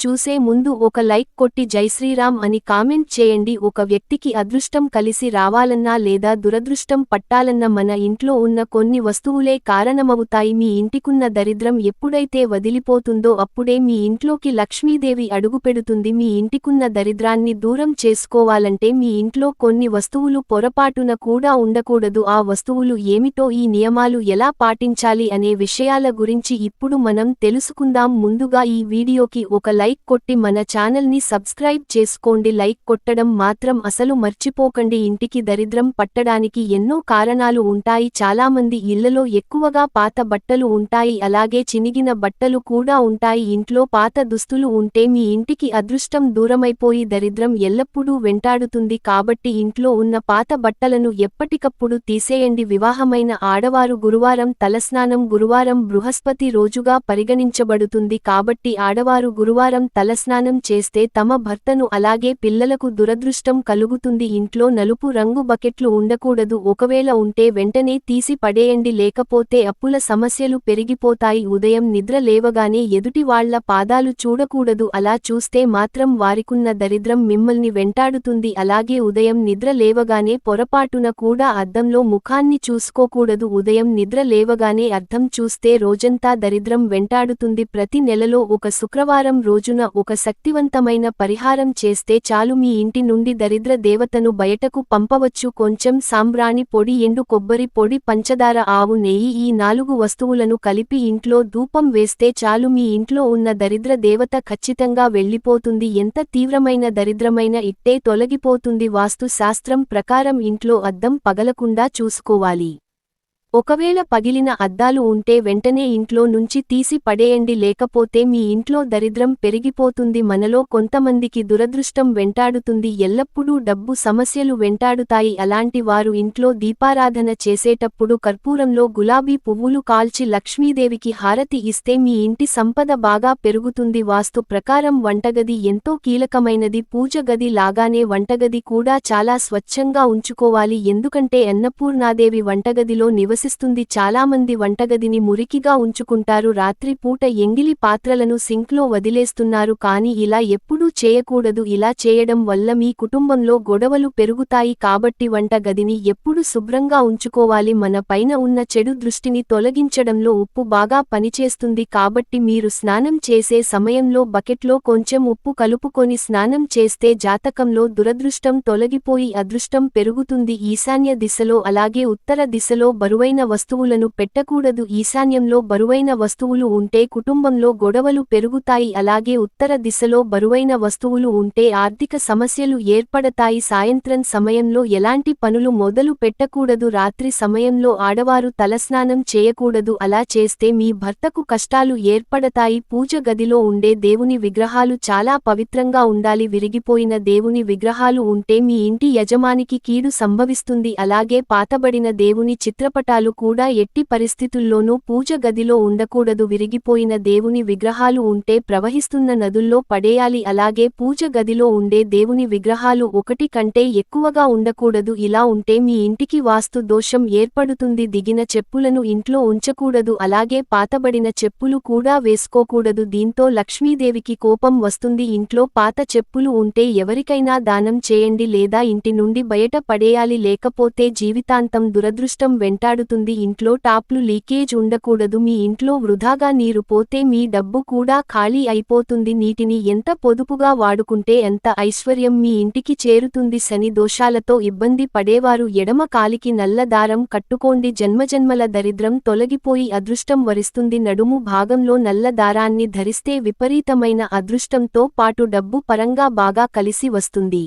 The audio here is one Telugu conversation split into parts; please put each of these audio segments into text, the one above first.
చూసే ముందు ఒక లైక్ కొట్టి జైశ్రీరామ్ అని కామెంట్ చేయండి. ఒక వ్యక్తికి అదృష్టం కలిసి రావాలన్నా లేదా దురదృష్టం పట్టాలన్నా మన ఇంట్లో ఉన్న కొన్ని వస్తువులే కారణమవుతాయి. మీ ఇంటికున్న దరిద్రం ఎప్పుడైతే వదిలిపోతుందో అప్పుడే మీ ఇంట్లోకి లక్ష్మీదేవి అడుగుపెడుతుంది. మీ ఇంటికున్న దరిద్రాన్ని దూరం చేసుకోవాలంటే మీ ఇంట్లో కొన్ని వస్తువులు పొరపాటున కూడా ఉండకూడదు. ఆ వస్తువులు ఏమిటో, ఈ నియమాలు ఎలా పాటించాలి అనే విషయాల గురించి ఇప్పుడు మనం తెలుసుకుందాం. ముందుగా ఈ వీడియోకి ఒక లైక్ కొట్టి మన ఛానల్ని సబ్స్క్రైబ్ చేసుకోండి. లైక్ కొట్టడం మాత్రం అసలు మర్చిపోకండి. ఇంటికి దరిద్రం పట్టడానికి ఎన్నో కారణాలు ఉంటాయి. చాలామంది ఇళ్లలో ఎక్కువగా పాత బట్టలు ఉంటాయి, అలాగే చినిగిన బట్టలు కూడా ఉంటాయి. ఇంట్లో పాత దుస్తులు ఉంటే మీ ఇంటికి అదృష్టం దూరమైపోయి దరిద్రం ఎల్లప్పుడూ వెంటాడుతుంది. కాబట్టి ఇంట్లో ఉన్న పాత బట్టలను ఎప్పటికప్పుడు తీసేయండి. వివాహమైన ఆడవారు గురువారం తలస్నానం, గురువారం బృహస్పతి రోజుగా పరిగణించబడుతుంది. కాబట్టి ఆడవారు గురువారం తలస్నానం చేస్తే తమ భర్తను అలాగే పిల్లలకు దురదృష్టం కలుగుతుంది. ఇంట్లో నలుపు రంగు బకెట్లు ఉండకూడదు. ఒకవేళ ఉంటే వెంటనే తీసి పడేయండి, లేకపోతే అప్పుల సమస్యలు పెరిగిపోతాయి. ఉదయం నిద్ర లేవగానే ఎదుటి వాళ్ల పాదాలు చూడకూడదు. అలా చూస్తే మాత్రం వారికున్న దరిద్రం మిమ్మల్ని వెంటాడుతుంది. అలాగే ఉదయం నిద్ర లేవగానే పొరపాటున కూడా అద్దంలో ముఖాన్ని చూసుకోకూడదు. ఉదయం నిద్ర లేవగానే అద్దం చూస్తే రోజంతా దరిద్రం వెంటాడుతుంది. ప్రతి నెలలో ఒక శుక్రవారం రోజున ఒక శక్తివంతమైన పరిహారం చేస్తే చాలు, మీ ఇంటి నుండి దరిద్ర దేవతను బయటకు పంపవచ్చు. కొంచెం సాంబ్రాణి పొడి, ఎండు కొబ్బరి పొడి, పంచదార, ఆవు నెయ్యి, ఈ 4 వస్తువులను కలిపి ఇంట్లో ధూపం వేస్తే చాలు, మీ ఇంట్లో ఉన్న దరిద్ర దేవత ఖచ్చితంగా వెళ్ళిపోతుంది. ఎంత తీవ్రమైన దరిద్రమైన ఇట్టే తొలగిపోతుంది. వాస్తు శాస్త్రం ప్రకారం ఇంట్లో అద్దం పగలకుండా చూసుకోవాలి. ఒకవేళ పగిలిన అద్దాలు ఉంటే వెంటనే ఇంట్లో నుంచి తీసి పడేయండి, లేకపోతే మీ ఇంట్లో దరిద్రం పెరిగిపోతుంది. మనలో కొంతమందికి దురదృష్టం వెంటాడుతుంది, ఎల్లప్పుడూ డబ్బు సమస్యలు వెంటాడుతాయి. అలాంటి వారు ఇంట్లో దీపారాధన చేసేటప్పుడు కర్పూరంలో గులాబీ పువ్వులు కాల్చి లక్ష్మీదేవికి హారతి ఇస్తే మీ ఇంటి సంపద బాగా పెరుగుతుంది. వాస్తు ప్రకారం వంటగది ఎంతో కీలకమైనది. పూజ గది లాగానే వంటగది కూడా చాలా స్వచ్ఛంగా ఉంచుకోవాలి. ఎందుకంటే అన్నపూర్ణాదేవి వంటగదిలో నివసిస్తుంది. చాలామంది వంటగదిని మురికిగా ఉంచుకుంటారు. రాత్రి పూట ఎంగిలి పాత్రలను సింక్లో వదిలేస్తున్నారు. కానీ ఇలా ఎప్పుడూ చేయకూడదు. ఇలా చేయడం వల్ల మీ కుటుంబంలో గొడవలు పెరుగుతాయి. కాబట్టి వంట గదిని ఎప్పుడు శుభ్రంగా ఉంచుకోవాలి. మన పైన ఉన్న చెడు దృష్టిని తొలగించడంలో ఉప్పు బాగా పనిచేస్తుంది. కాబట్టి మీరు స్నానం చేసే సమయంలో బకెట్లో కొంచెం ఉప్పు కలుపుకొని స్నానం చేస్తే జాతకంలో దురదృష్టం తొలగిపోయి అదృష్టం పెరుగుతుంది. ఈశాన్య దిశలో అలాగే ఉత్తర దిశలో బరువైన వస్తువులను పెట్టకూడదు. ఈశాన్యంలో బరువైన వస్తువులు ఉంటే కుటుంబంలో గొడవలు పెరుగుతాయి. అలాగే ఉత్తర దిశలో బరువైన వస్తువులు ఉంటే ఆర్థిక సమస్యలు ఏర్పడతాయి. సాయంత్రం సమయంలో ఎలాంటి పనులు మొదలు పెట్టకూడదు. రాత్రి సమయంలో ఆడవారు తలస్నానం చేయకూడదు. అలా చేస్తే మీ భర్తకు కష్టాలు ఏర్పడతాయి. పూజ గదిలో ఉండే దేవుని విగ్రహాలు చాలా పవిత్రంగా ఉండాలి. విరిగిపోయిన దేవుని విగ్రహాలు ఉంటే మీ ఇంటి యజమానికి కీడు సంభవిస్తుంది. అలాగే పాతబడిన దేవుని చిత్రపటాలు కూడా ఎట్టి పరిస్థితుల్లోనూ పూజ గదిలో ఉండకూడదు. విరిగిపోయిన దేవుని విగ్రహాలు ఉంటే ప్రవహిస్తున్న నదుల్లో పడేయాలి. అలాగే పూజ గదిలో ఉండే దేవుని విగ్రహాలు ఒకటి కంటే ఎక్కువగా ఉండకూడదు. ఇలా ఉంటే మీ ఇంటికి వాస్తు దోషం ఏర్పడుతుంది. దిగిన చెప్పులను ఇంట్లో ఉంచకూడదు. అలాగే పాతబడిన చెప్పులు కూడా వేసుకోకూడదు. దీంతో లక్ష్మీదేవికి కోపం వస్తుంది. ఇంట్లో పాత చెప్పులు ఉంటే ఎవరికైనా దానం చేయండి లేదా ఇంటి నుండి బయట పడేయాలి, లేకపోతే జీవితాంతం దురదృష్టం వెంటాడుతుంది. ఇంట్లో టాప్లు లీకేజ్ ఉండకూడదు. మీ ఇంట్లో వృధాగా నీరు పోతే మీ డబ్బు కూడా ఖాళీ అయిపోతుంది. నీటిని ఎంత పొదుపుగా వాడుకుంటే అంత ఐశ్వర్యం మీ ఇంటికి చేరుతుంది. శని దోషాలతో ఇబ్బంది పడేవారు ఎడమ కాలికి నల్ల దారం కట్టుకోండి. జన్మజన్మల దరిద్రం తొలగిపోయి అదృష్టం వరిస్తుంది. నడుము భాగంలో నల్ల దారాన్ని ధరిస్తే విపరీతమైన అదృష్టంతో పాటు డబ్బు పరంగా బాగా కలిసి వస్తుంది.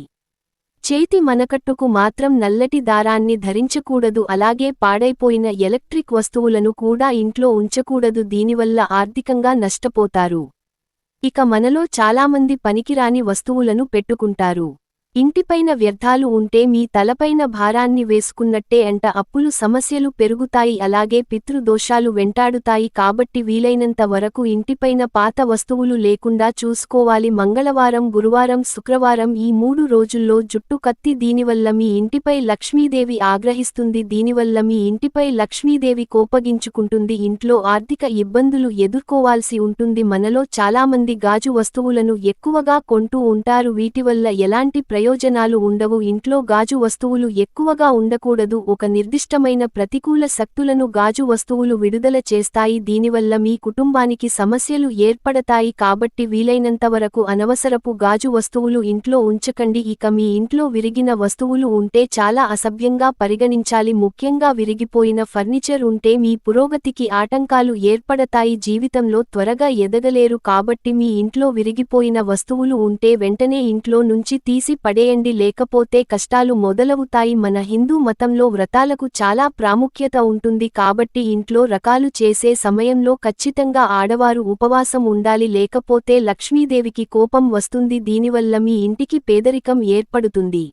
చేతి మనకట్టుకు మాత్రం నల్లటి దారాన్ని ధరించకూడదు. అలాగే పాడైపోయిన ఎలక్ట్రిక్ వస్తువులను కూడా ఇంట్లో ఉంచకూడదు. దీనివల్ల ఆర్థికంగా నష్టపోతారు. ఇక మనలో చాలామంది పనికిరాని వస్తువులను పెట్టుకుంటారు. ఇంటిపైన వ్యర్థాలు ఉంటే మీ తలపైన భారాన్ని వేసుకున్నట్టే అంట. అప్పులు సమస్యలు పెరుగుతాయి, అలాగే పితృదోషాలు వెంటాడుతాయి. కాబట్టి వీలైనంత వరకు ఇంటిపైన పాత వస్తువులు లేకుండా చూసుకోవాలి. మంగళవారం, గురువారం, శుక్రవారం ఈ 3 రోజుల్లో జుట్టు కత్తి. దీనివల్ల మీ ఇంటిపై లక్ష్మీదేవి ఆగ్రహిస్తుంది. దీనివల్ల మీ ఇంటిపై లక్ష్మీదేవి కోపగించుకుంటుంది. ఇంట్లో ఆర్థిక ఇబ్బందులు ఎదుర్కోవాల్సి ఉంటుంది. మనలో చాలామంది గాజు వస్తువులను ఎక్కువగా కొంటూ ఉంటారు. వీటివల్ల ఎలాంటి ప్రయోజనాలు ఉండవు. ఇంట్లో గాజు వస్తువులు ఎక్కువగా ఉండకూడదు. ఒక నిర్దిష్టమైన ప్రతికూల శక్తులను గాజు వస్తువులు విడుదల చేస్తాయి. దీనివల్ల మీ కుటుంబానికి సమస్యలు ఏర్పడతాయి. కాబట్టి వీలైనంతవరకు అనవసరపు గాజు వస్తువులు ఇంట్లో ఉంచకండి. ఇక మీ ఇంట్లో విరిగిన వస్తువులు ఉంటే చాలా అసభ్యంగా పరిగణించాలి. ముఖ్యంగా విరిగిపోయిన ఫర్నిచర్ ఉంటే మీ పురోగతికి ఆటంకాలు ఏర్పడతాయి. జీవితంలో త్వరగా ఎదగలేరు. కాబట్టి మీ ఇంట్లో విరిగిపోయిన వస్తువులు ఉంటే వెంటనే ఇంట్లో నుంచి తీసి పడేయండి, లేకపోతే కష్టాలు మొదలవుతాయి. మన హిందూ మతంలో వ్రతాలకు చాలా ప్రాముఖ్యత ఉంటుంది. కాబట్టి ఇంట్లో రకాలు చేసే సమయంలో ఖచ్చితంగా ఆడవారు ఉపవాసం ఉండాలి, లేకపోతే లక్ష్మీదేవికి కోపం వస్తుంది. దీనివల్ల మీ ఇంటికి పేదరికం ఏర్పడుతుంది.